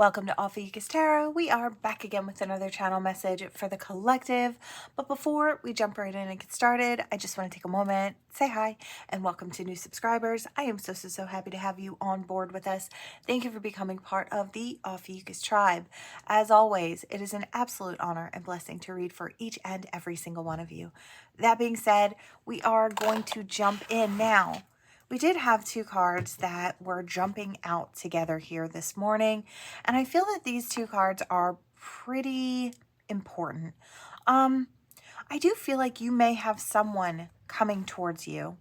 Welcome to Ophiuchus Tarot. We are back again with another channel message for the collective. But before we jump right in and get started, I just want to take a moment, say hi, and welcome to new subscribers. I am so happy to have you on board with us. Thank you for becoming part of the Ophiuchus tribe. As always, it is an absolute honor and blessing to read for each and every single one of you. That being said, we are going to jump in now. We did have two cards that were jumping out together here this morning, and I feel that these two cards are pretty important. I do feel like you may have someone coming towards you.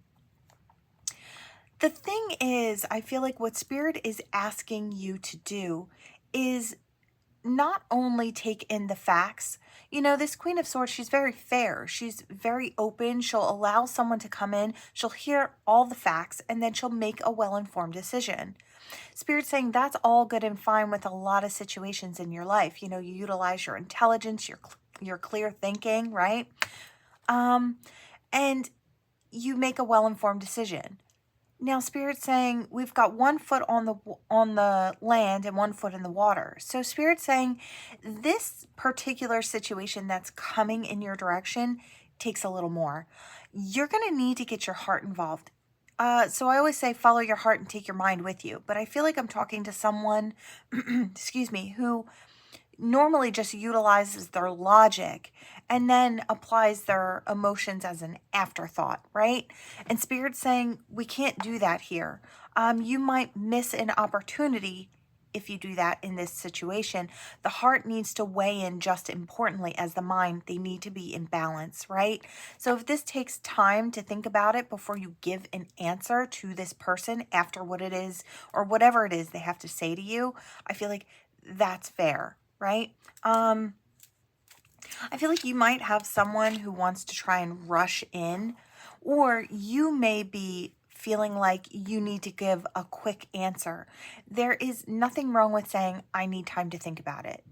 The thing is, I feel like what Spirit is asking you to do is not only take in the facts. You know, this Queen of Swords, she's very fair. She's very open. She'll allow someone to come in. She'll hear all the facts, and then she'll make a well-informed decision. Spirit's saying that's all good and fine with a lot of situations in your life. You know, you utilize your intelligence, your clear thinking, right? And you make a well-informed decision. Now, Spirit's saying we've got 1 foot on the land and 1 foot in the water. So Spirit's saying this particular situation that's coming in your direction takes a little more. You're going to need to get your heart involved. So I always say follow your heart and take your mind with you. But I feel like I'm talking to someone, excuse me, who normally just utilizes their logic and then applies their emotions as an afterthought, right? And Spirit's saying we can't do that here. You might miss an opportunity if you do that in this situation. The heart needs to weigh in just importantly as the mind. They need to be in balance, right? So if this takes time to think about it before you give an answer to this person after what it is or whatever it is they have to say to you, I feel like that's fair, right? I feel like you might have someone who wants to try and rush in, or you may be feeling like you need to give a quick answer. There is nothing wrong with saying, I need time to think about it.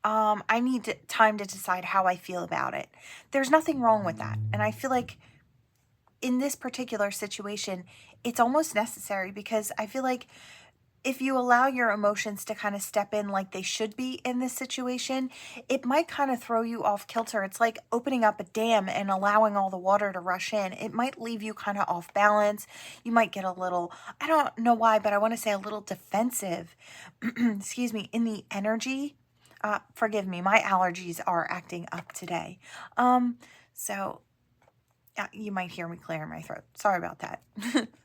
I need time to decide how I feel about it. There's nothing wrong with that. And I feel like in this particular situation, it's almost necessary because I feel like if you allow your emotions to kind of step in like they should be in this situation, it might kind of throw you off kilter. It's like opening up a dam and allowing all the water to rush in. It might leave you kind of off balance. You might get a little, I don't know why, but I want to say a little defensive, excuse me, in the energy. Forgive me, my allergies are acting up today. So you might hear me clearing my throat. Sorry about that.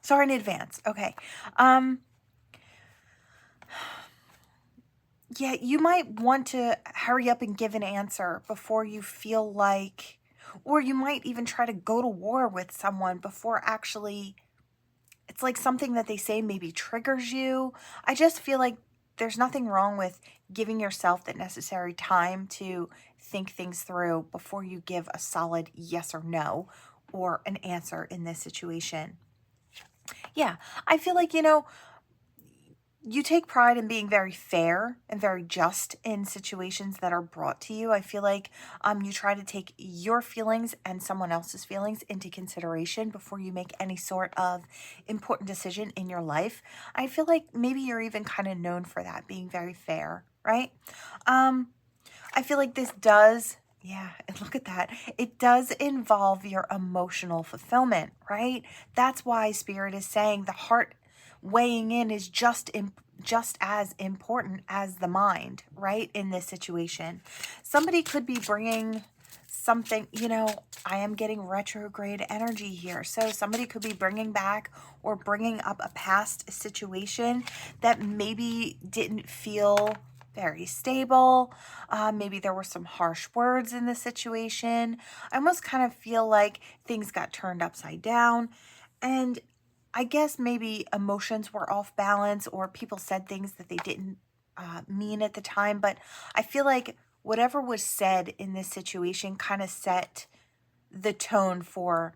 Sorry in advance. Okay. Yeah, you might want to hurry up and give an answer before you feel like, or you might even try to go to war with someone before actually, it's like something that they say maybe triggers you. I just feel like there's nothing wrong with giving yourself that necessary time to think things through before you give a solid yes or no or an answer in this situation. Yeah, I feel like, you know, you take pride in being very fair and very just in situations that are brought to you. I feel like you try to take your feelings and someone else's feelings into consideration before you make any sort of important decision in your life. I feel like maybe you're even kind of known for that, being very fair, right? I feel like this does, yeah, and look at that. It does involve your emotional fulfillment, right? That's why Spirit is saying the heart weighing in is just as important as the mind, right? In this situation, somebody could be bringing something, you know, I am getting retrograde energy here. So somebody could be bringing back or bringing up a past situation that maybe didn't feel very stable. Maybe there were some harsh words in the situation. I almost kind of feel like things got turned upside down. And I guess maybe emotions were off balance or people said things that they didn't mean at the time. But I feel like whatever was said in this situation kind of set the tone for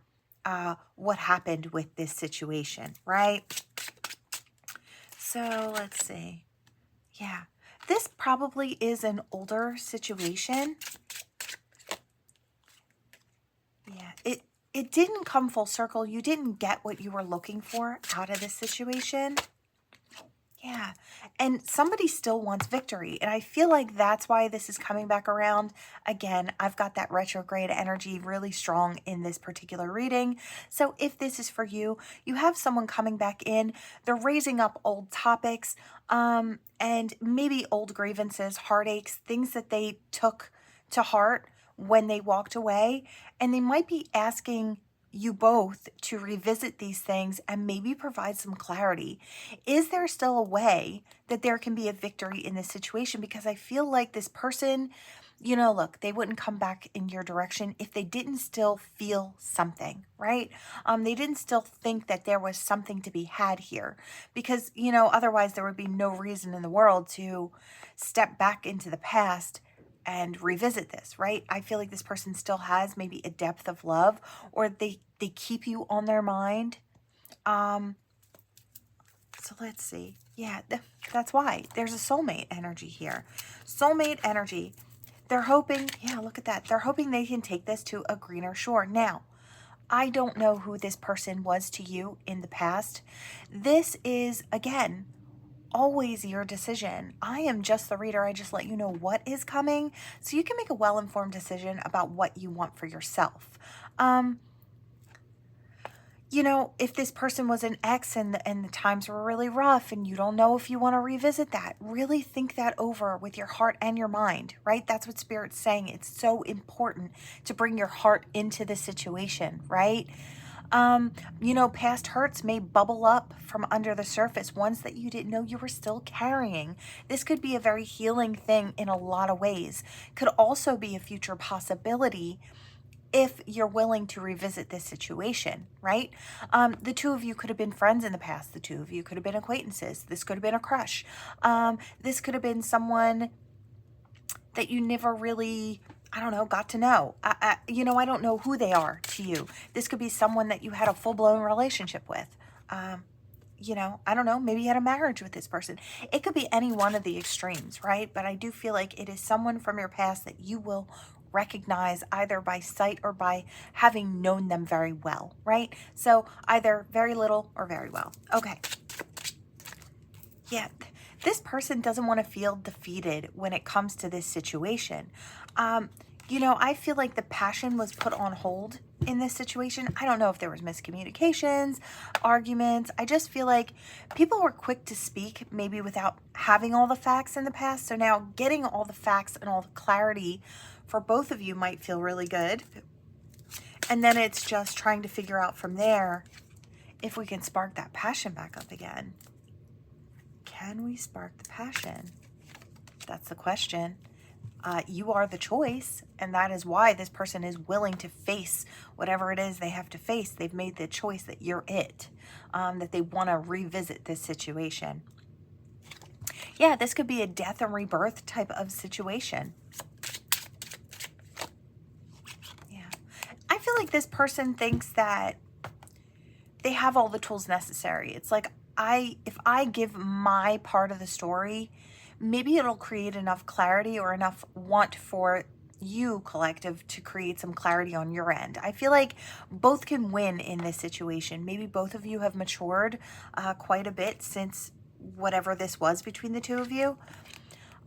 what happened with this situation, right? So let's see. Yeah, this probably is an older situation. Yeah, it didn't come full circle. You didn't get what you were looking for out of this situation. Yeah. And somebody still wants victory. And I feel like that's why this is coming back around. Again, I've got that retrograde energy really strong in this particular reading. So if this is for you, you have someone coming back in. They're raising up old topics, and maybe old grievances, heartaches, things that they took to heart when they walked away. And they might be asking you both to revisit these things and maybe provide some clarity. Is there still a way that there can be a victory in this situation? Because I feel like this person, look, they wouldn't come back in your direction if they didn't still feel something, right? They didn't still think that there was something to be had here, because, otherwise there would be no reason in the world to step back into the past and revisit this, right? I feel like this person still has maybe a depth of love, or they keep you on their mind. So let's see. Yeah, that's why. There's a soulmate energy here. Soulmate energy. They're hoping, yeah, look at that. They're hoping they can take this to a greener shore. Now, I don't know who this person was to you in the past. This is, again, always your decision. I am just the reader. I just let you know what is coming so you can make a well-informed decision about what you want for yourself. If this person was an ex and the times were really rough and you don't know if you want to revisit that, really think that over with your heart and your mind, right? That's what Spirit's saying. It's so important to bring your heart into the situation, right? Past hurts may bubble up from under the surface, ones that you didn't know you were still carrying. This could be a very healing thing in a lot of ways. Could also be a future possibility if you're willing to revisit this situation, right? The two of you could have been friends in the past. The two of you could have been acquaintances. This could have been a crush. This could have been someone that you never really, I don't know, got to know. I don't know who they are to you. This could be someone that you had a full-blown relationship with. I don't know, maybe you had a marriage with this person. It could be any one of the extremes, right? But I do feel like it is someone from your past that you will recognize either by sight or by having known them very well, right? So either very little or very well. Okay. Yeah, this person doesn't want to feel defeated when it comes to this situation. I feel like the passion was put on hold in this situation. I don't know if there was miscommunications, arguments. I just feel like people were quick to speak, maybe without having all the facts in the past. So now getting all the facts and all the clarity for both of you might feel really good. And then it's just trying to figure out from there if we can spark that passion back up again. Can we spark the passion? That's the question. You are the choice, and that is why this person is willing to face whatever it is they have to face. They've made the choice that you're it, that they want to revisit this situation. Yeah, this could be a death and rebirth type of situation. Yeah. I feel like this person thinks that they have all the tools necessary. It's like, if I give my part of the story, maybe it'll create enough clarity or enough want for you, collective, to create some clarity on your end. I feel like both can win in this situation. Maybe both of you have matured quite a bit since whatever this was between the two of you.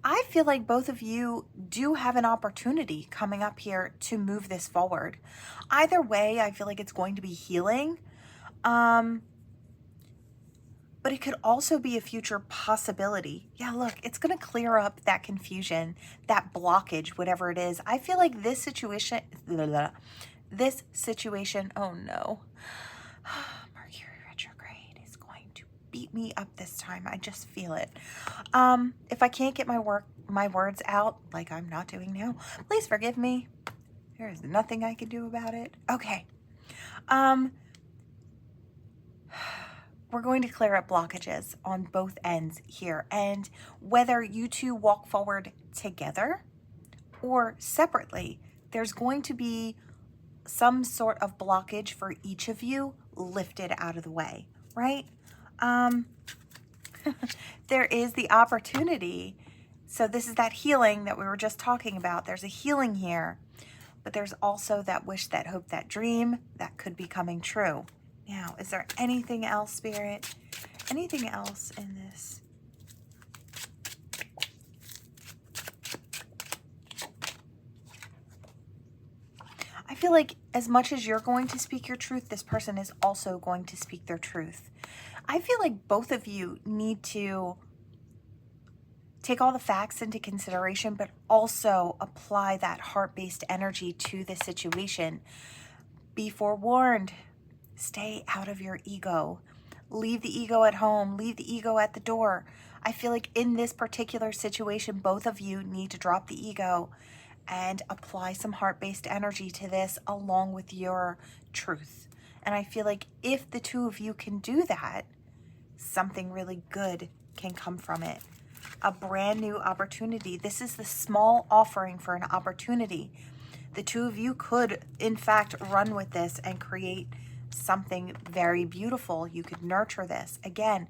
I feel like both of you do have an opportunity coming up here to move this forward. Either way, I feel like it's going to be healing. But it could also be a future possibility. Yeah, look, it's going to clear up that confusion, that blockage, whatever it is. I feel like this situation, oh no, Mercury retrograde is going to beat me up this time. I just feel it. If I can't get my words out like I'm not doing now, please forgive me. There is nothing I can do about it. Okay. We're going to clear up blockages on both ends here. And whether you two walk forward together or separately, there's going to be some sort of blockage for each of you lifted out of the way, right? There is the opportunity. So this is that healing that we were just talking about. There's a healing here, but there's also that wish, that hope, that dream that could be coming true. Now, is there anything else, Spirit? Anything else in this feel like as much as you're going to speak your truth, this person is also going to speak their truth. I feel like both of you need to take all the facts into consideration, but also apply that heart-based energy to the situation. Be forewarned. Stay out of your ego. Leave the ego at home. Leave the ego at the door. I feel like in this particular situation, both of you need to drop the ego and apply some heart-based energy to this along with your truth. And I feel like if the two of you can do that, something really good can come from it. A brand new opportunity. This is the small offering for an opportunity. The two of you could, in fact, run with this and create something very beautiful. You could nurture this. Again,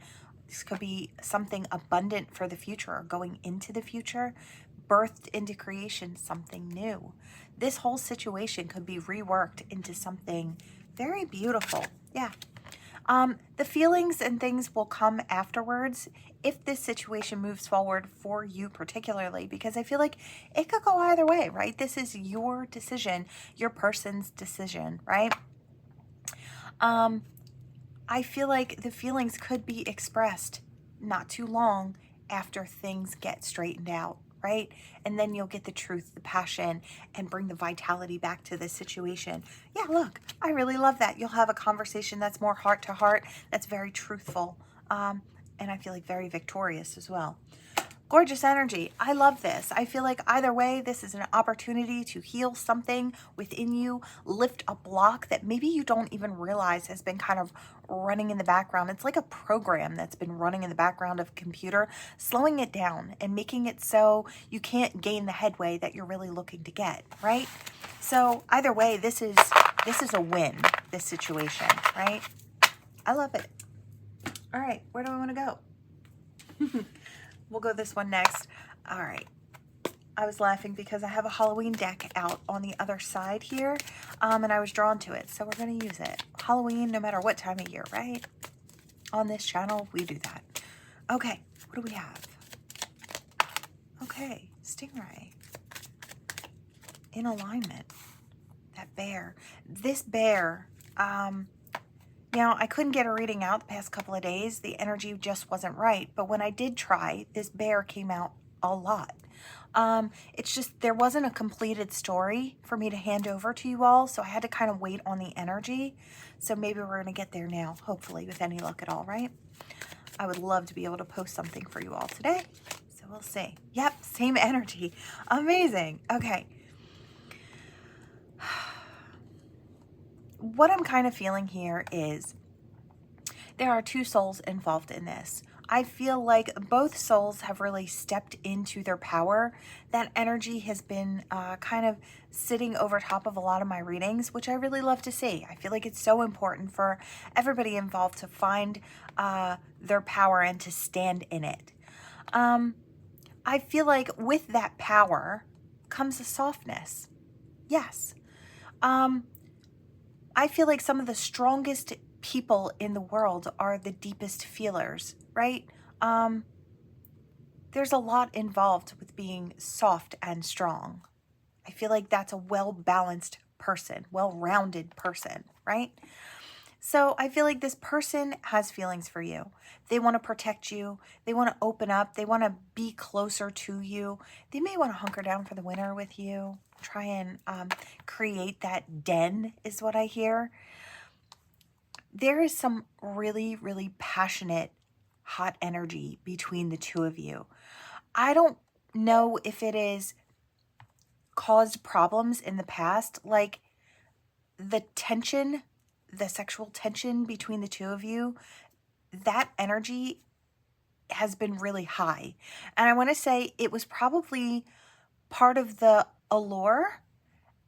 this could be something abundant for the future, going into the future, birthed into creation, something new. This whole situation could be reworked into something very beautiful. Yeah. The feelings and things will come afterwards if this situation moves forward for you particularly, because I feel like it could go either way, right? This is your decision, your person's decision, right? I feel like the feelings could be expressed not too long after things get straightened out, right? And then you'll get the truth, the passion, and bring the vitality back to the situation. Yeah, look, I really love that. You'll have a conversation that's more heart to heart, that's very truthful, and I feel like very victorious as well. Gorgeous energy. I love this. I feel like either way, this is an opportunity to heal something within you, lift a block that maybe you don't even realize has been kind of running in the background. It's like a program that's been running in the background of a computer, slowing it down and making it so you can't gain the headway that you're really looking to get, right? So either way, this is a win, this situation, right? I love it. All right, where do I want to go? We'll go this one next. All right. I was laughing because I have a Halloween deck out on the other side here, and I was drawn to it, so we're going to use it. Halloween, no matter what time of year, right? On this channel, we do that. Okay, what do we have? Okay, Stingray. In alignment. That bear. This bear, now, I couldn't get a reading out the past couple of days. The energy just wasn't right. But when I did try, this bear came out a lot. It's just there wasn't a completed story for me to hand over to you all. So I had to kind of wait on the energy. So maybe we're going to get there now, hopefully, with any luck at all, right? I would love to be able to post something for you all today. So we'll see. Yep, same energy. Amazing. Okay. What I'm kind of feeling here is there are two souls involved in this. I feel like both souls have really stepped into their power. That energy has been kind of sitting over top of a lot of my readings, which I really love to see. I feel like it's so important for everybody involved to find their power and to stand in it. I feel like with that power comes a softness. Yes. I feel like some of the strongest people in the world are the deepest feelers, right? There's a lot involved with being soft and strong. I feel like that's a well-balanced person, well-rounded person, right? So I feel like this person has feelings for you. They want to protect you. They want to open up. They want to be closer to you. They may want to hunker down for the winter with you. Try and create that den is what I hear. There is some really, really passionate, hot energy between the two of you. I don't know if it is caused problems in the past, like the tension, the sexual tension between the two of you, that energy has been really high. And I want to say it was probably part of the allure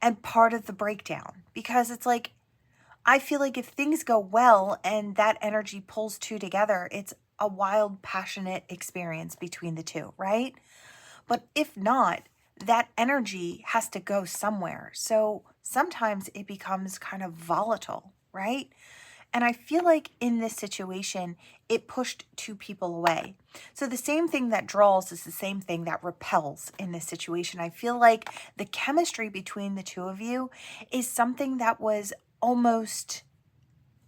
and part of the breakdown, because it's like, I feel like if things go well and that energy pulls two together, it's a wild, passionate experience between the two, right? But if not, that energy has to go somewhere. So sometimes it becomes kind of volatile, right? And I feel like in this situation, it pushed two people away. So the same thing that draws is the same thing that repels in this situation. I feel like the chemistry between the two of you is something that was almost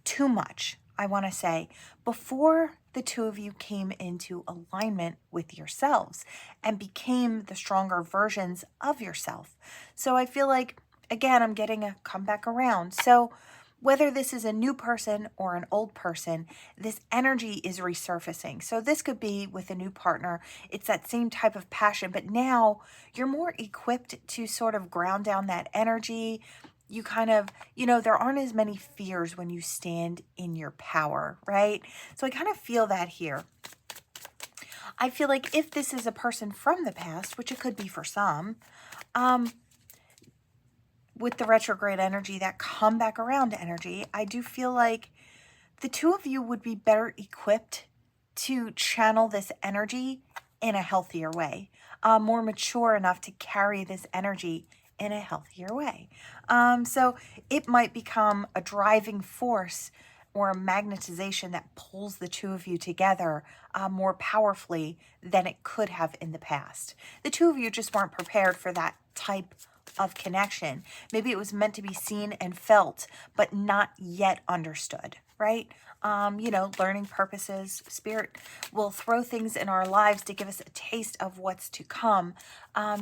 too much, I want to say, before the two of you came into alignment with yourselves and became the stronger versions of yourself. So I feel like, again, I'm getting a comeback around. So whether this is a new person or an old person, this energy is resurfacing. So this could be with a new partner. It's that same type of passion, but now you're more equipped to sort of ground down that energy. You kind of, there aren't as many fears when you stand in your power, right? So I kind of feel that here. I feel like if this is a person from the past, which it could be for some, with the retrograde energy, that come back around energy, I do feel like the two of you would be better equipped to channel this energy in a healthier way, more mature enough to carry this energy in a healthier way. So it might become a driving force or a magnetization that pulls the two of you together more powerfully than it could have in the past. The two of you just weren't prepared for that type of connection. Maybe it was meant to be seen and felt, but not yet understood, right? Learning purposes. Spirit will throw things in our lives to give us a taste of what's to come.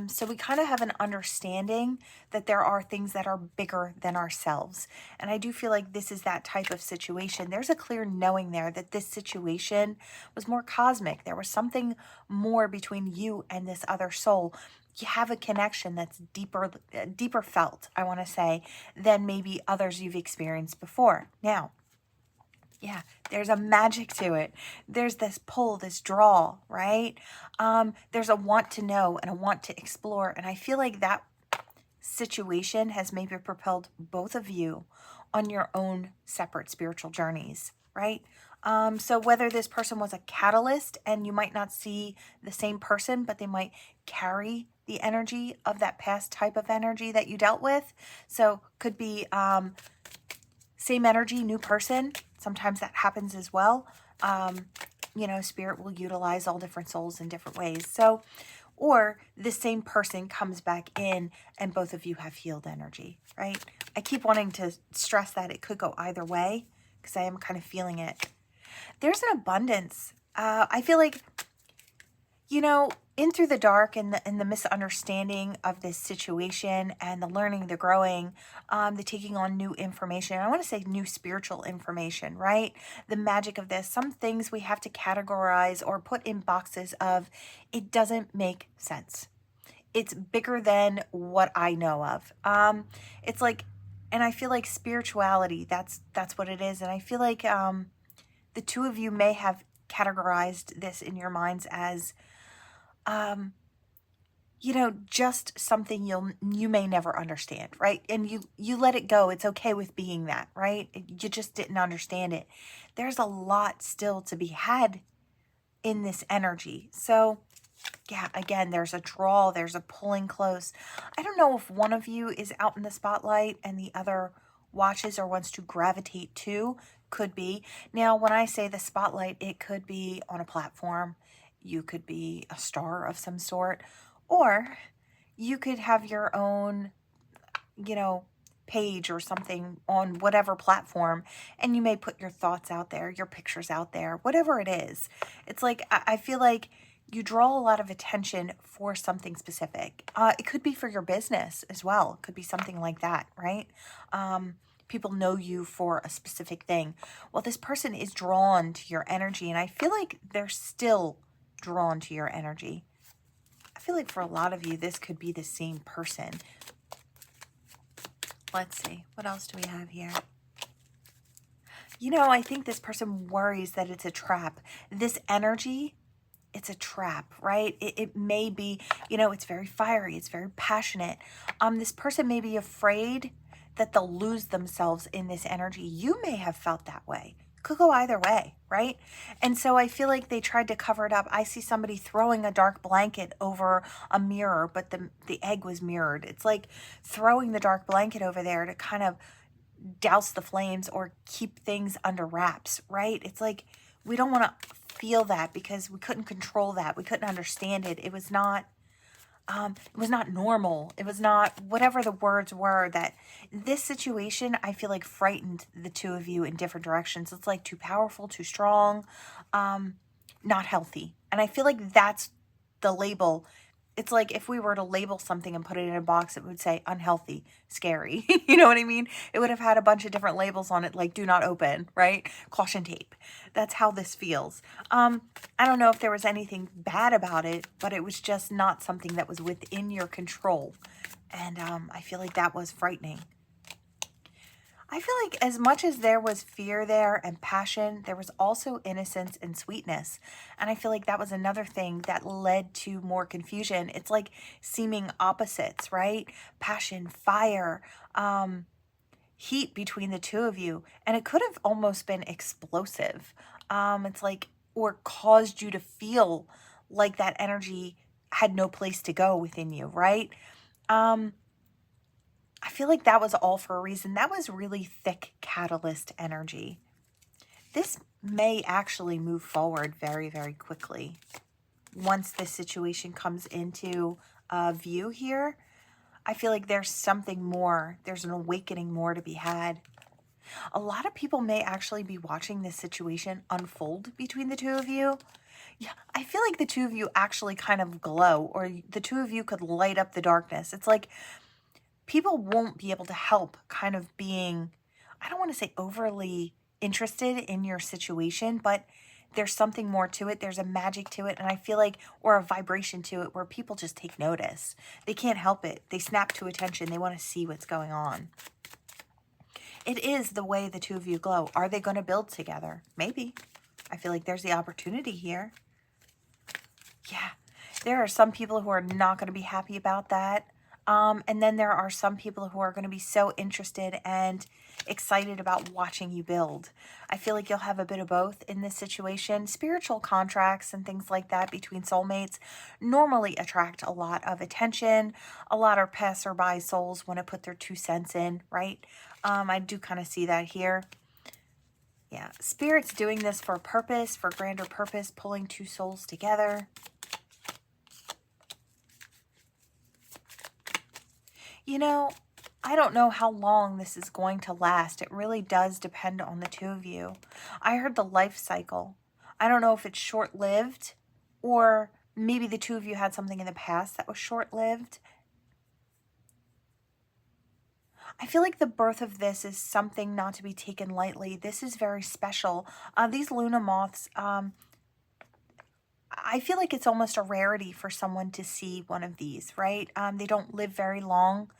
So we kind of have an understanding that there are things that are bigger than ourselves. And I do feel like this is that type of situation. There's a clear knowing there that this situation was more cosmic. There was something more between you and this other soul. You have a connection that's deeper felt, I want to say, than maybe others you've experienced before. Now, yeah, there's a magic to it. There's this pull, this draw, right? There's a want to know and a want to explore. And I feel like that situation has maybe propelled both of you on your own separate spiritual journeys, right? So whether this person was a catalyst and you might not see the same person, but they might carry the energy of that past type of energy that you dealt with. So could be same energy, new person. Sometimes that happens as well. Spirit will utilize all different souls in different ways. So, or the same person comes back in and both of you have healed energy, right? I keep wanting to stress that it could go either way because I am kind of feeling it. There's an abundance. I feel like, in through the dark and the misunderstanding of this situation and the learning, the growing, the taking on new information. I want to say new spiritual information, right? The magic of this. Some things we have to categorize or put in boxes of it doesn't make sense. It's bigger than what I know of. It's like, and I feel like spirituality, that's what it is. And I feel like the two of you may have categorized this in your minds as just something you may never understand, right? And you let it go. It's okay with being that, right? You just didn't understand it. There's a lot still to be had in this energy. So yeah, again, there's a draw, there's a pulling close. I don't know if one of you is out in the spotlight and the other watches or wants to gravitate to. Could be. Now, when I say the spotlight, it could be on a platform. You could be a star of some sort, or you could have your own, page or something on whatever platform, and you may put your thoughts out there, your pictures out there, whatever it is. It's like, I feel like you draw a lot of attention for something specific. It could be for your business as well. It could be something like that, right? People know you for a specific thing. Well, this person is drawn to your energy, and I feel like they're still drawn to your energy. I feel like for a lot of you, this could be the same person. Let's see. What else do we have here? I think this person worries that it's a trap. This energy, it's a trap, right? It may be, it's very fiery. It's very passionate. This person may be afraid that they'll lose themselves in this energy. You may have felt that way. Could go either way, right? And so I feel like they tried to cover it up. I see somebody throwing a dark blanket over a mirror, but the egg was mirrored. It's like throwing the dark blanket over there to kind of douse the flames or keep things under wraps, right? It's like we don't want to feel that because we couldn't control that. We couldn't understand it. It was not normal. It was not whatever the words were. That this situation, I feel like, frightened the two of you in different directions. It's like too powerful, too strong, not healthy. And I feel like that's the label. It's like if we were to label something and put it in a box, it would say unhealthy, scary. You know what I mean? It would have had a bunch of different labels on it, like do not open, right? Caution tape. That's how this feels. I don't know if there was anything bad about it, but it was just not something that was within your control. And I feel like that was frightening. I feel like as much as there was fear there and passion, there was also innocence and sweetness. And I feel like that was another thing that led to more confusion. It's like seeming opposites, right? Passion, fire, heat between the two of you. And it could have almost been explosive. It's like, or caused you to feel like that energy had no place to go within you, right? I feel like that was all for a reason. That was really thick catalyst energy. This may actually move forward very, very quickly. Once this situation comes into view here, I feel like there's something more. There's an awakening more to be had. A lot of people may actually be watching this situation unfold between the two of you. Yeah, I feel like the two of you actually kind of glow, or the two of you could light up the darkness. It's like people won't be able to help kind of being, I don't want to say overly interested in your situation, but there's something more to it. There's a magic to it. And I feel like, or a vibration to it, where people just take notice. They can't help it. They snap to attention. They want to see what's going on. It is the way the two of you glow. Are they going to build together? Maybe. I feel like there's the opportunity here. Yeah. There are some people who are not going to be happy about that. And then there are some people who are going to be so interested and excited about watching you build. I feel like you'll have a bit of both in this situation. Spiritual contracts and things like that between soulmates normally attract a lot of attention. A lot of passerby souls want to put their 2 cents in, right? I do kind of see that here. Yeah, Spirit's doing this for a purpose, for grander purpose, pulling 2 souls together. You know, I don't know how long this is going to last. It really does depend on the two of you. I heard the life cycle. I don't know if it's short-lived, or maybe the two of you had something in the past that was short-lived. I feel like the birth of this is something not to be taken lightly. This is very special. These Luna moths, I feel like it's almost a rarity for someone to see one of these, right? They don't live very long.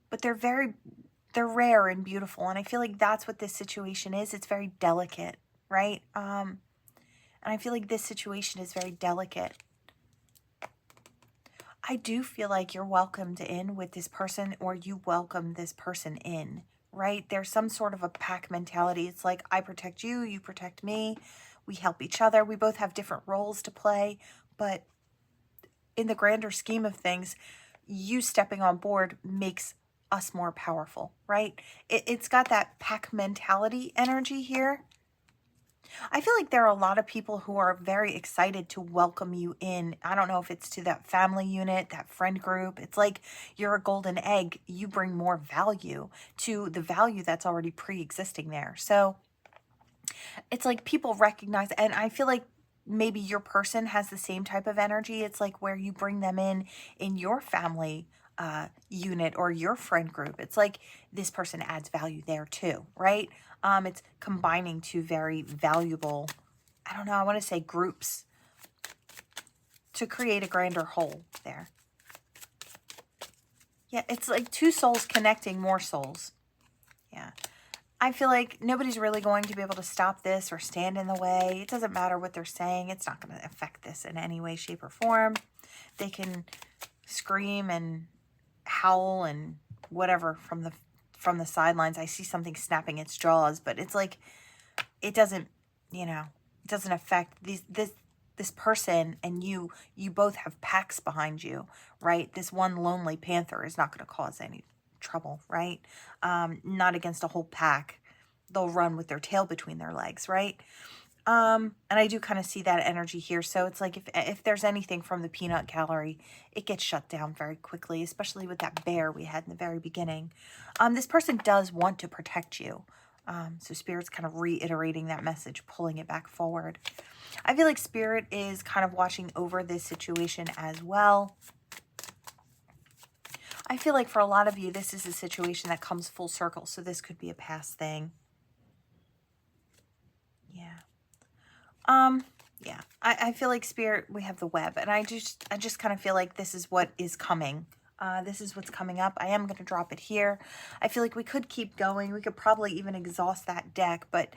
But they're rare and beautiful. And I feel like that's what this situation is. It's very delicate, right? And I feel like this situation is very delicate. I do feel like you're welcomed in with this person, or you welcome this person in, right? There's some sort of a pack mentality. It's like, I protect you, you protect me. We help each other. We both have different roles to play. But in the grander scheme of things, you stepping on board makes us more powerful, right? It's got that pack mentality energy here. I feel like there are a lot of people who are very excited to welcome you in. I don't know if it's to that family unit, that friend group. It's like you're a golden egg. You bring more value to the value that's already pre-existing there. So it's like people recognize, and I feel like maybe your person has the same type of energy. It's like where you bring them in your family unit or your friend group. It's like this person adds value there too, right? It's combining 2 very valuable, I don't know, I want to say groups to create a grander whole there. Yeah, it's like 2 souls connecting more souls. Yeah. I feel like nobody's really going to be able to stop this or stand in the way. It doesn't matter what they're saying. It's not going to affect this in any way, shape, or form. They can scream and howl and whatever from the sidelines. I see something snapping its jaws, but it's like it doesn't, you know, it doesn't affect this person, and you both have packs behind you, right? This one lonely panther is not going to cause any trouble, right? Not against a whole pack. They'll run with their tail between their legs, right? And I do kind of see that energy here. So it's like if there's anything from the peanut gallery, it gets shut down very quickly, especially with that bear we had in the very beginning. This person does want to protect you. So Spirit's kind of reiterating that message, pulling it back forward. I feel like Spirit is kind of watching over this situation as well. I feel like for a lot of you, this is a situation that comes full circle. So this could be a past thing. Yeah. Yeah, I feel like Spirit, we have the web, and I just kind of feel like this is what is coming. This is what's coming up. I am going to drop it here. I feel like we could keep going. We could probably even exhaust that deck, but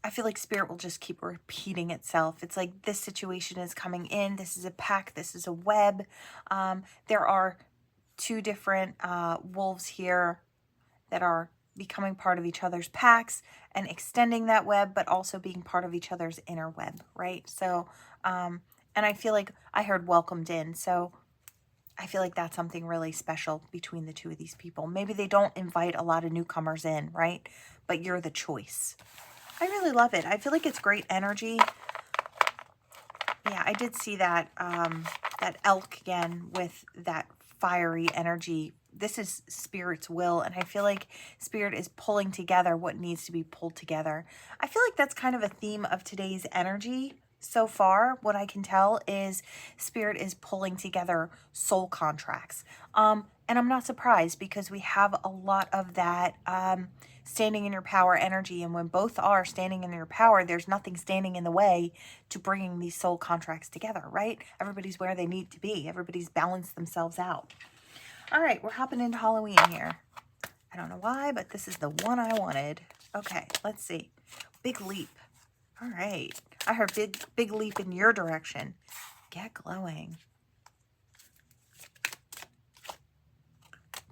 I feel like Spirit will just keep repeating itself. It's like this situation is coming in. This is a pack. This is a web. There are two different wolves here that are becoming part of each other's packs and extending that web, but also being part of each other's inner web, right? So, and I feel like I heard welcomed in. So I feel like that's something really special between the two of these people. Maybe they don't invite a lot of newcomers in, right? But you're the choice. I really love it. I feel like it's great energy. Yeah, I did see that, that elk again with that fiery energy. This is Spirit's will, and I feel like Spirit is pulling together what needs to be pulled together. I feel like that's kind of a theme of today's energy so far. What I can tell is Spirit is pulling together soul contracts. And I'm not surprised because we have a lot of that standing in your power energy, and when both are standing in your power, there's nothing standing in the way to bringing these soul contracts together, right? Everybody's where they need to be. Everybody's balanced themselves out. All right, we're hopping into Halloween here. I don't know why, but this is the one I wanted. Okay, let's see. Big leap. All right. I heard big leap in your direction. Get glowing.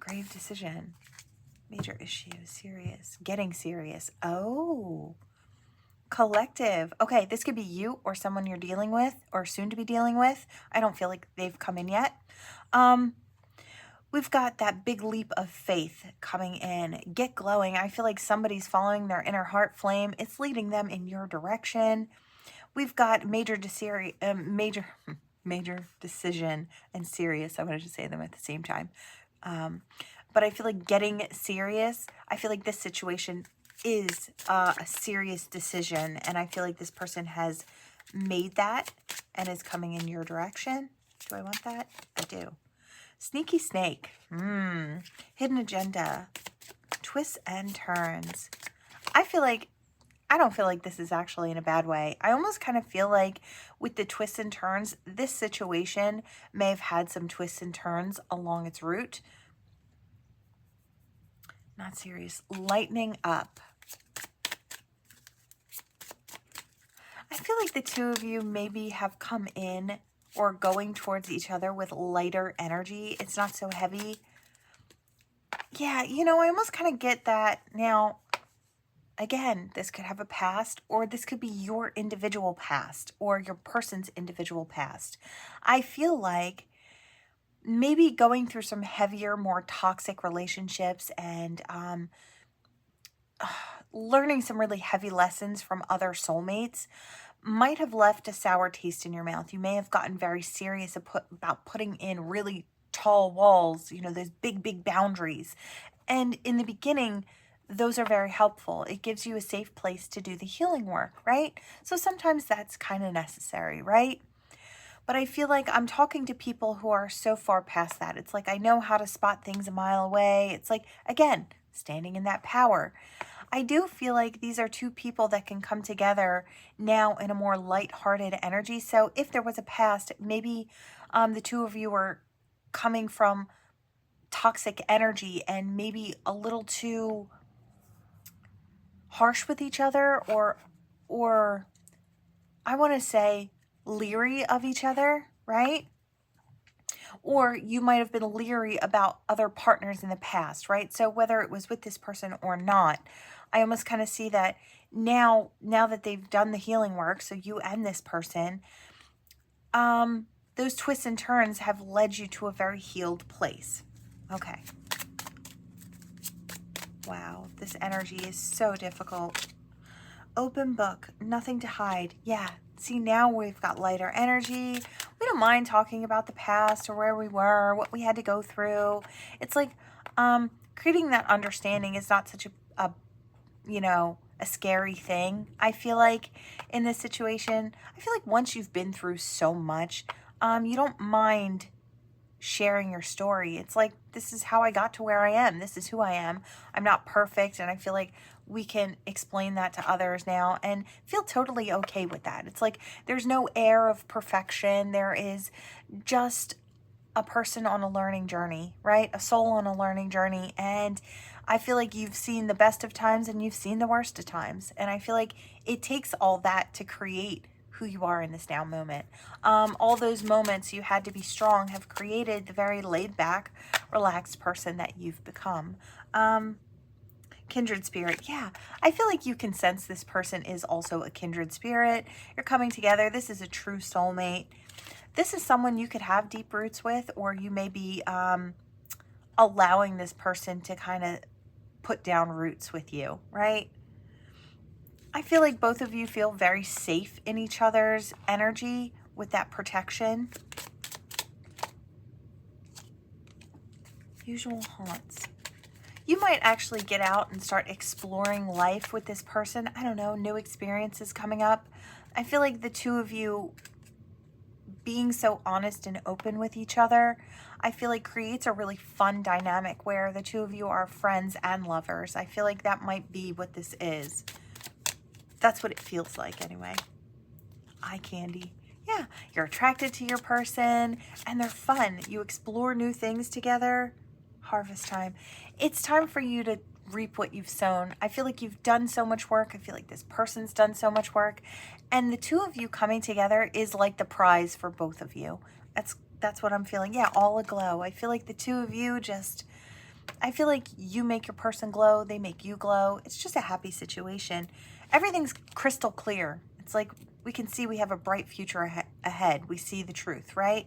Grave decision. Major issue. Serious. Getting serious. Oh. Collective. Okay, this could be you or someone you're dealing with or soon to be dealing with. I don't feel like they've come in yet. We've got that big leap of faith coming in. Get glowing. I feel like somebody's following their inner heart flame. It's leading them in your direction. We've got major decision and serious. I wanted to say them at the same time. But I feel like getting serious. I feel like this situation is a serious decision. And I feel like this person has made that and is coming in your direction. Do I want that? I do. Sneaky snake. Hidden agenda. Twists and turns. I don't feel like this is actually in a bad way. I almost kind of feel like with the twists and turns, this situation may have had some twists and turns along its route. Not serious. Lightening up. I feel like the two of you maybe have come in or going towards each other with lighter energy. It's not so heavy. Yeah, you know, I almost kind of get that. Now, again, this could have a past, or this could be your individual past or your person's individual past. I feel like maybe going through some heavier, more toxic relationships and learning some really heavy lessons from other soulmates might have left a sour taste in your mouth. You may have gotten very serious about putting in really tall walls, you know, those big boundaries. And in the beginning, those are very helpful. It gives you a safe place to do the healing work, right? So sometimes that's kind of necessary, right? But I feel like I'm talking to people who are so far past that. It's like I know how to spot things a mile away. It's like, again, standing in that power. I do feel like these are two people that can come together now in a more lighthearted energy. So if there was a past, maybe the two of you were coming from toxic energy and maybe a little too harsh with each other, or I want to say leery of each other, right? Or you might have been leery about other partners in the past, right? So whether it was with this person or not, I almost kind of see that now that they've done the healing work, so you and this person, those twists and turns have led you to a very healed place. Okay. Wow, this energy is so difficult. Open book, nothing to hide. Yeah, see, now we've got lighter energy. We don't mind talking about the past or where we were, what we had to go through. It's like creating that understanding is not such a you know, a scary thing. I feel like in this situation, I feel like once you've been through so much, you don't mind sharing your story. It's like, this is how I got to where I am. This is who I am. I'm not perfect. And I feel like we can explain that to others now and feel totally okay with that. It's like, there's no air of perfection. There is just a person on a learning journey, right? A soul on a learning journey. And I feel like you've seen the best of times and you've seen the worst of times. And I feel like it takes all that to create who you are in this now moment. All those moments you had to be strong have created the very laid back, relaxed person that you've become. Kindred spirit. Yeah, I feel like you can sense this person is also a kindred spirit. You're coming together. This is a true soulmate. This is someone you could have deep roots with, or you may be allowing this person to kind of put down roots with you, right? I feel like both of you feel very safe in each other's energy with that protection. Usual haunts. You might actually get out and start exploring life with this person. I don't know, new experiences coming up. I feel like the two of you being so honest and open with each other, I feel like creates a really fun dynamic where the two of you are friends and lovers. I feel like that might be what this is. That's what it feels like anyway. Eye candy. Yeah, you're attracted to your person and they're fun. You explore new things together. Harvest time. It's time for you to reap what you've sown. I feel like you've done so much work. I feel like this person's done so much work. And the two of you coming together is like the prize for both of you. That's what I'm feeling. Yeah, all aglow. I feel like the two of you just, I feel like you make your person glow. They make you glow. It's just a happy situation. Everything's crystal clear. It's like we can see we have a bright future ahead. We see the truth, right?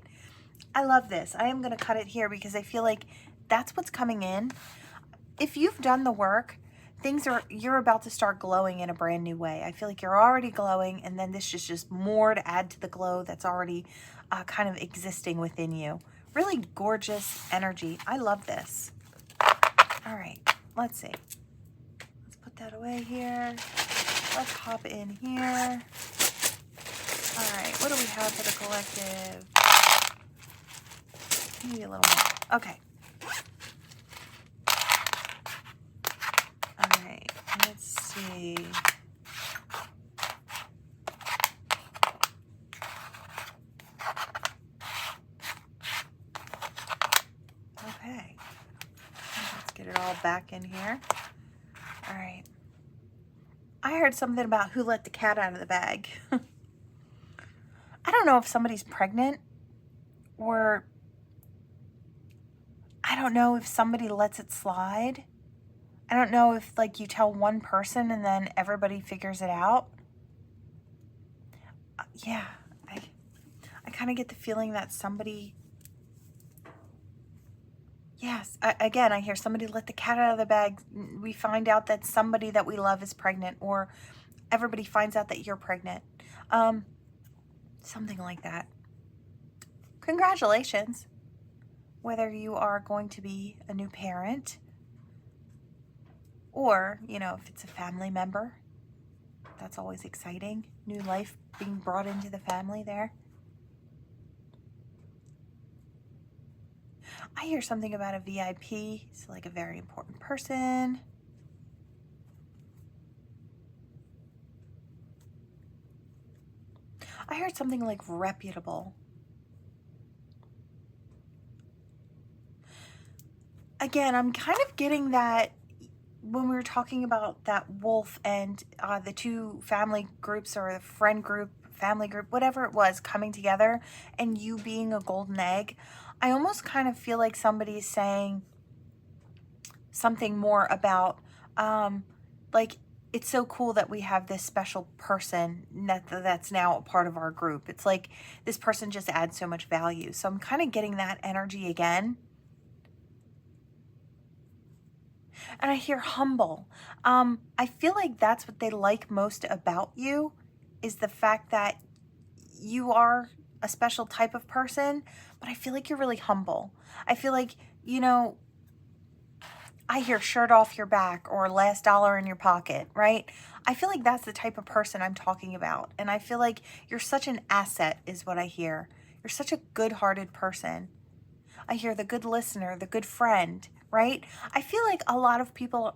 I love this. I am going to cut it here because I feel like that's what's coming in. If you've done the work, you're about to start glowing in a brand new way. I feel like you're already glowing, and then this is just more to add to the glow that's already kind of existing within you. Really gorgeous energy. I love this. All right, let's see. Let's put that away here. Let's hop in here. All right, what do we have for the collective? Maybe a little more. Okay. All right, let's see. Okay. Let's get it all back in here. All right. I heard something about who let the cat out of the bag. I don't know if somebody's pregnant or I don't know if somebody lets it slide. I don't know if like you tell one person and then everybody figures it out. Yeah, I kind of get the feeling that somebody, yes, again, I hear somebody let the cat out of the bag. We find out that somebody that we love is pregnant, or everybody finds out that you're pregnant. Something like that. Congratulations. Whether you are going to be a new parent or, you know, if it's a family member, that's always exciting. New life being brought into the family there. I hear something about a VIP. It's like a very important person. I heard something like reputable. Again, I'm kind of getting that when we were talking about that wolf and the two family groups or the friend group, family group, whatever it was, coming together and you being a golden egg, I almost kind of feel like somebody's saying something more about like, it's so cool that we have this special person that's now a part of our group. It's like this person just adds so much value. So I'm kind of getting that energy again. And I hear humble. I feel like that's what they like most about you, is the fact that you are a special type of person, but I feel like you're really humble. I feel like, you know, I hear shirt off your back or last dollar in your pocket, right? I feel like that's the type of person I'm talking about. And I feel like you're such an asset is what I hear. You're such a good-hearted person. I hear the good listener, the good friend, right? I feel like a lot of people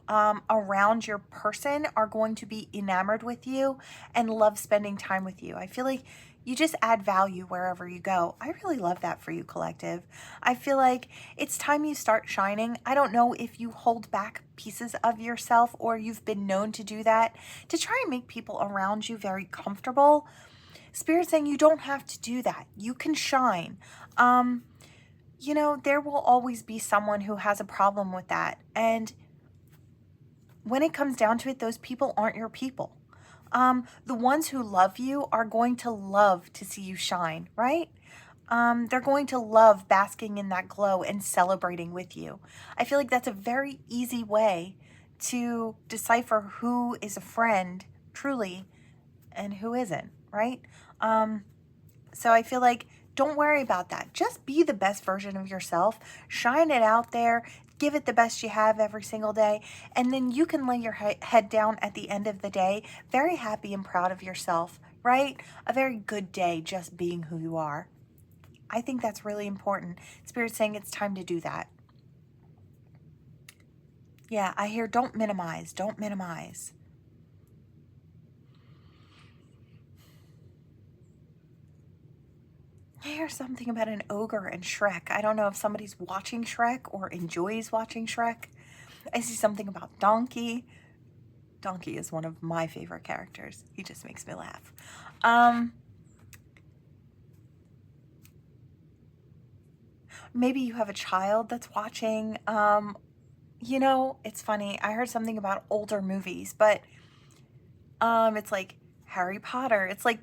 around your person are going to be enamored with you and love spending time with you. I feel like you just add value wherever you go. I really love that for you, collective. I feel like it's time you start shining. I don't know if you hold back pieces of yourself or you've been known to do that to try and make people around you very comfortable. Spirit's saying you don't have to do that. You can shine. You know, there will always be someone who has a problem with that. And when it comes down to it, those people aren't your people. The ones who love you are going to love to see you shine, right? They're going to love basking in that glow and celebrating with you. I feel like that's a very easy way to decipher who is a friend truly and who isn't, right? So I feel like don't worry about that. Just be the best version of yourself. Shine it out there. Give it the best you have every single day. And then you can lay your head down at the end of the day, very happy and proud of yourself, right? A very good day just being who you are. I think that's really important. Spirit's saying it's time to do that. Yeah, I hear don't minimize. Don't minimize. I hear something about an ogre and Shrek. I don't know if somebody's watching Shrek or enjoys watching Shrek. I see something about Donkey. Donkey is one of my favorite characters. He just makes me laugh. Maybe you have a child that's watching. You know, it's funny. I heard something about older movies, but it's like Harry Potter. It's like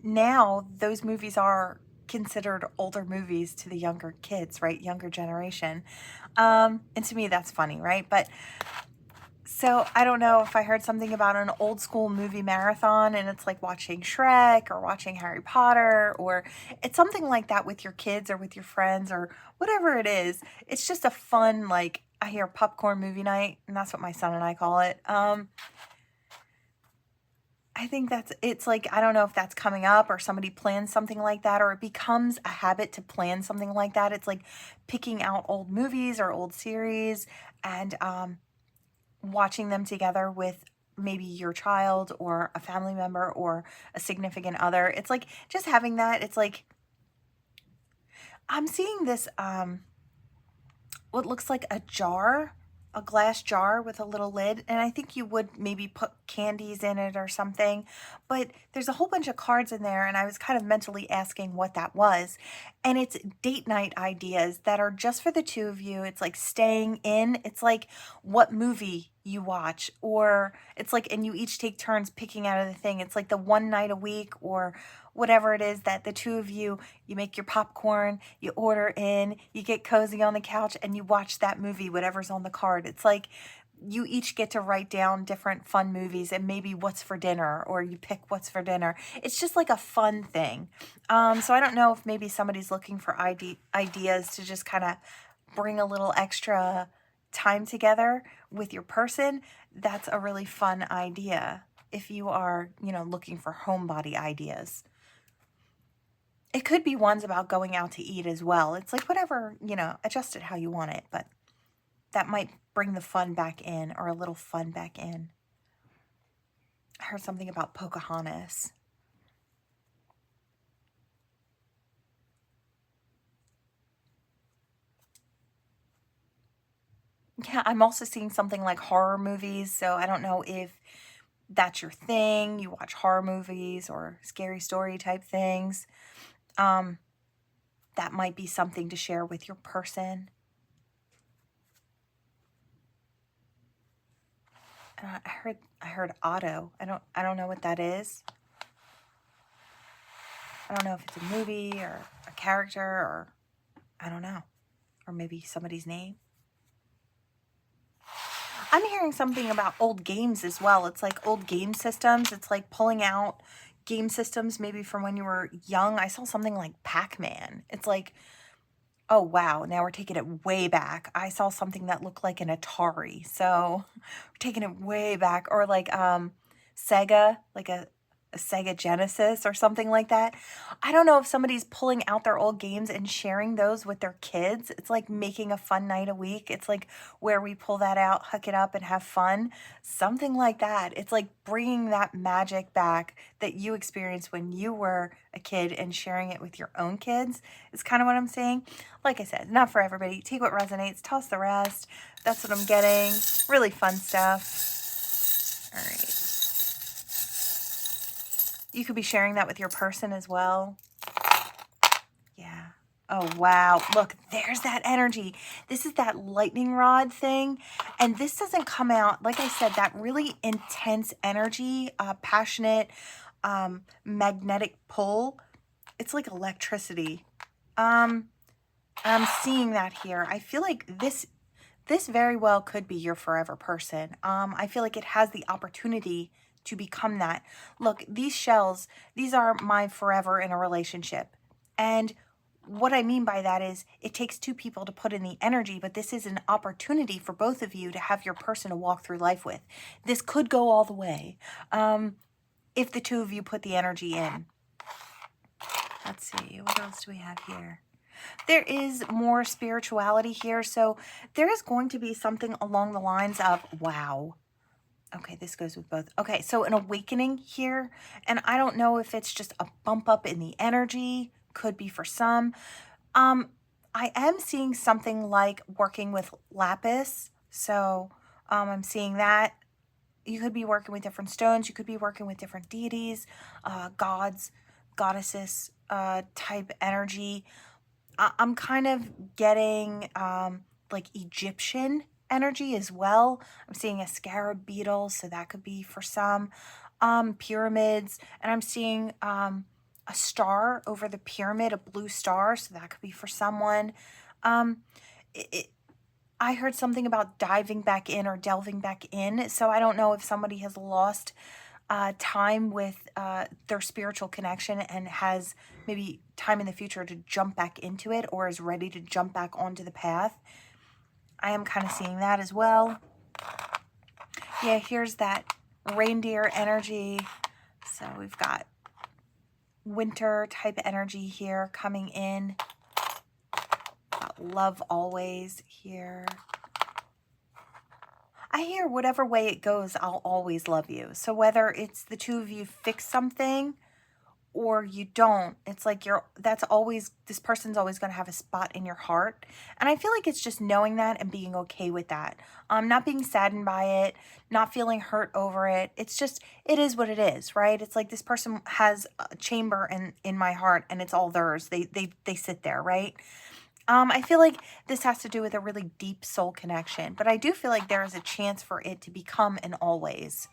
now those movies are considered older movies to the younger kids, right? Younger generation. And to me, that's funny, right? But so I don't know if I heard something about an old school movie marathon and it's like watching Shrek or watching Harry Potter, or it's something like that with your kids or with your friends or whatever it is. It's just a fun, like, I hear popcorn movie night, and that's what my son and I call it. I think it's like, I don't know if that's coming up or somebody plans something like that, or it becomes a habit to plan something like that. It's like picking out old movies or old series and watching them together with maybe your child or a family member or a significant other. It's like just having that. It's like I'm seeing this what looks like a jar, a glass jar with a little lid, and I think you would maybe put candies in it or something, but there's a whole bunch of cards in there, and I was kind of mentally asking what that was, and it's date night ideas that are just for the two of you. It's like staying in. It's like what movie you watch, or it's like, and you each take turns picking out of the thing. It's like the one night a week or whatever it is that the two of you, you make your popcorn, you order in, you get cozy on the couch, and you watch that movie, whatever's on the card. It's like you each get to write down different fun movies and maybe what's for dinner, or you pick what's for dinner. It's just like a fun thing. So I don't know if maybe somebody's looking for ideas to just kind of bring a little extra time together with your person. That's a really fun idea if you are, you know, looking for homebody ideas. It could be ones about going out to eat as well. It's like whatever, you know, adjust it how you want it, but that might bring the fun back in, or a little fun back in. I heard something about Pocahontas. Yeah, I'm also seeing something like horror movies, so I don't know if that's your thing. You watch horror movies or scary story type things. That might be something to share with your person. I heard Otto. I don't know what that is. I don't know if it's a movie or a character, or I don't know. Or maybe somebody's name. I'm hearing something about old games as well. It's like old game systems. It's like pulling out game systems maybe from when you were young. I saw something like Pac-Man. It's like, oh wow, now we're taking it way back. I saw something that looked like an Atari. So we're taking it way back. Or like Sega, like a Sega Genesis or something like that. I don't know if somebody's pulling out their old games and sharing those with their kids. It's like making a fun night a week. It's like where we pull that out, hook it up, and have fun. Something like that. It's like bringing that magic back that you experienced when you were a kid and sharing it with your own kids is kind of what I'm saying. Like I said, not for everybody. Take what resonates, toss the rest. That's what I'm getting. Really fun stuff. All right. You could be sharing that with your person as well. Yeah. Oh, wow. Look, there's that energy. This is that lightning rod thing. And this doesn't come out, like I said, that really intense energy, passionate, magnetic pull. It's like electricity. I'm seeing that here. I feel like this very well could be your forever person. I feel like it has the opportunity to become that. Look, these shells, these are my forever in a relationship. And what I mean by that is it takes two people to put in the energy, but this is an opportunity for both of you to have your person to walk through life with. This could go all the way if the two of you put the energy in. Let's see, what else do we have here? There is more spirituality here, so there is going to be something along the lines of, wow. Okay, this goes with both. Okay, so an awakening here, and I don't know if it's just a bump up in the energy, could be for some. I am seeing something like working with lapis, so I'm seeing that. You could be working with different stones, you could be working with different deities, gods, goddesses type energy. I'm kind of getting like Egyptian energy as well. I'm seeing a scarab beetle, so that could be for some. Pyramids, and I'm seeing a star over the pyramid, a blue star, so that could be for someone. I heard something about diving back in or delving back in, so I don't know if somebody has lost time with their spiritual connection and has maybe time in the future to jump back into it or is ready to jump back onto the path. I am kind of seeing that as well. Yeah, here's that reindeer energy. So we've got winter type energy here coming in. Got love always here. I hear whatever way it goes, I'll always love you. So whether it's the two of you fix something or you don't, it's like this person's always going to have a spot in your heart. And I feel like it's just knowing that and being okay with that. Not being saddened by it, not feeling hurt over it. It's just, it is what it is, right? It's like this person has a chamber in my heart and it's all theirs. They sit there, right? I feel like this has to do with a really deep soul connection, but I do feel like there is a chance for it to become an always.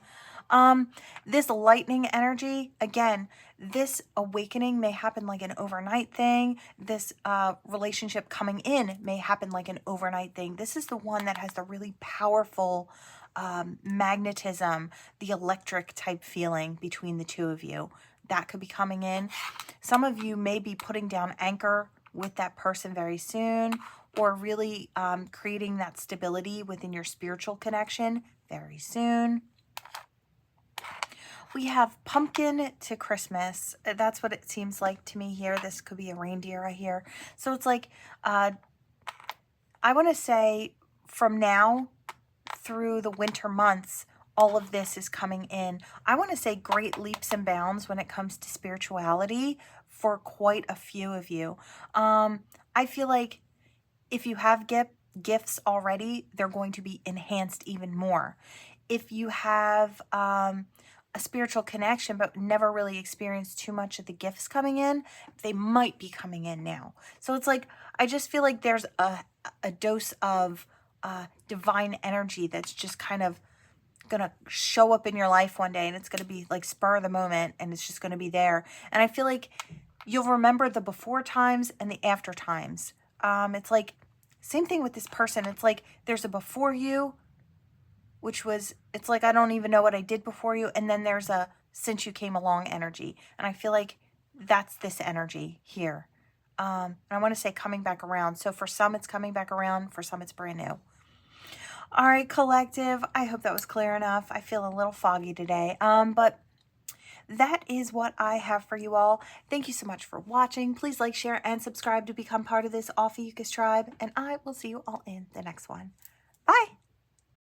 This lightning energy, again, this awakening may happen like an overnight thing. This relationship coming in may happen like an overnight thing. This is the one that has the really powerful magnetism, the electric type feeling between the two of you. That could be coming in. Some of you may be putting down anchor with that person very soon, or really creating that stability within your spiritual connection very soon. We have pumpkin to Christmas. That's what it seems like to me here. This could be a reindeer right here. So it's like, I want to say from now through the winter months, all of this is coming in. I want to say great leaps and bounds when it comes to spirituality for quite a few of you. I feel like if you have gifts already, they're going to be enhanced even more. If you have a spiritual connection but never really experienced too much of the gifts coming in, they might be coming in now. So it's like, I just feel like there's a dose of divine energy that's just kind of gonna show up in your life one day, and it's gonna be like spur of the moment, and it's just gonna be there. And I feel like you'll remember the before times and the after times. It's like same thing with this person. It's like there's a before you which was, it's like, I don't even know what I did before you. And then there's a since you came along energy. And I feel like that's this energy here. And I want to say coming back around. So for some, it's coming back around. For some, it's brand new. All right, collective. I hope that was clear enough. I feel a little foggy today. But that is what I have for you all. Thank you so much for watching. Please like, share, and subscribe to become part of this Ophiuchus tribe. And I will see you all in the next one. Bye.